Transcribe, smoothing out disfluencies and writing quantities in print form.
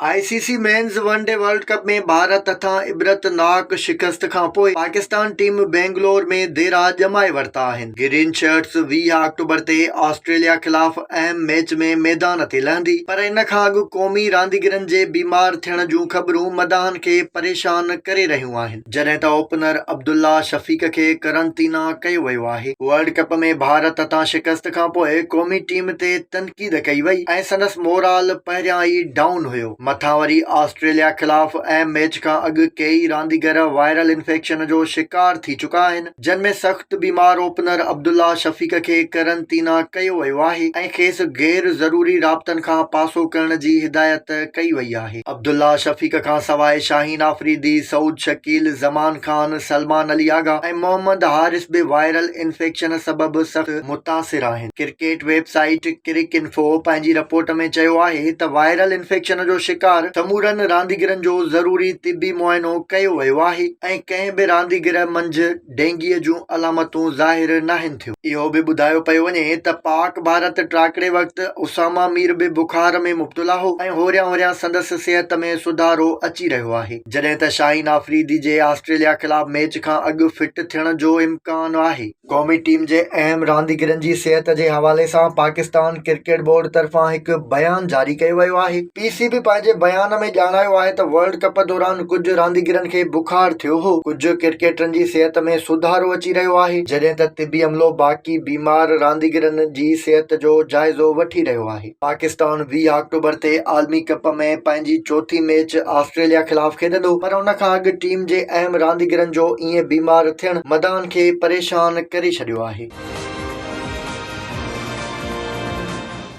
ICC men's one day world कप में भारत हथां इबरतनाक शिकस्त खां पोइ पाकिस्तान टीम बेंगलोर में देर जमाए वरिता आहिनि। ग्रीन शर्ट्स 20 अक्टूबर ते ऑस्ट्रेलिया खिलाफ़ अहम मैच में मैदान ते लहंदी, पर इन खां अॻु क़ौमी रांदीगरनि जे बीमार थियण जूं ख़बरूं मदाहनि खे परेशान करे रहियूं आहिनि, जॾहिं त ओपनर अब्दुल्ला शफ़ीक खे करंटीना कयो वियो आहे। वर्ल्ड कप में भारत हथां शिकस्त खां पोइ क़ौमी टीम ते तनक़ीद कई वई ऐं संदसि मोराल पहिरियां ई डाउन हुयो। मथां वरी ऑस्ट्रेलिया खिलाफ़ अहम मैच खां अॻु कई रांदीगर वायरल इंफेक्शन जो शिकार थी चुका आहिनि, जिन में सख़्त बीमार ओपनर अब्दुल्ला शफ़ीक खे करंटीना कयो वियो आहे ऐं खेसि गैर ज़रूरी राब्तनि खां पासो करण जी हिदायत कई वई आहे। अब्दुल्ला शफ़ीक खां सवाइ शाहीन आफरीदी, सऊद शकील, ज़मान खान, सलमान अली आगा ऐं मोहम्मद हारिस बि वायरल इंफेक्शन सबबि सख़्त मुतासिर आहिनि। क्रिकेट वेबसाइट क्रिकइन्फो पंहिंजी रिपोर्ट में चयो आहे त वायरल इंफेक्शन जो शिकार समूरनि रांदीगरनि जो ज़रूरी तिबी मुआइनो कयो वियो आहे ऐं कंहिं बि रांदीगर मंझि डेंगीअ जूं अलामतूं ज़ाहिर नाहिनि थियूं। इहो बि ॿुधायो पियो वञे त पाक भारत टाकरे वक़्तु उसामा मीर बि बुखार में मुब्तला हो ऐं होरियां होरियां संदसि सिहत में सुधारो अची रहियो आहे, जॾहिं त शाहीन आफरीदी जे ऑस्ट्रेलिया खिलाफ़ मैच खां अॻु फिट थियण जो इम्कान आहे। क़ौमी टीम जे अहम रांदीगरनि जी सिहत जे हवाले सां पाकिस्तान क्रिकेट बोर्ड तरफ़ां हिकु बयान जारी कयो वियो आहे। पीसीबी पंहिंजे बयान में ॼाणायो आहे त वर्ल्ड कप दौरान कुझु रांदीगरनि खे बुखार थियो हो। कुझु क्रिकेटरनि जी सिहत में सुधारो अची रहियो आहे, जॾहिं त तिबी अमलो बाक़ी बीमार रांदीगरनि जी सिहत जो जाइज़ो वठी रहियो आहे। पाकिस्तान 20 अक्टूबर ते आलमी कप में पंहिंजी चौथी मैच ऑस्ट्रेलिया खिलाफ़ खेॾंदो, पर उन खां अॻु टीम जे अहम रांदीगरनि जो ईअं बीमार थियण मदाहनि खे परेशान करे छॾियो आहे।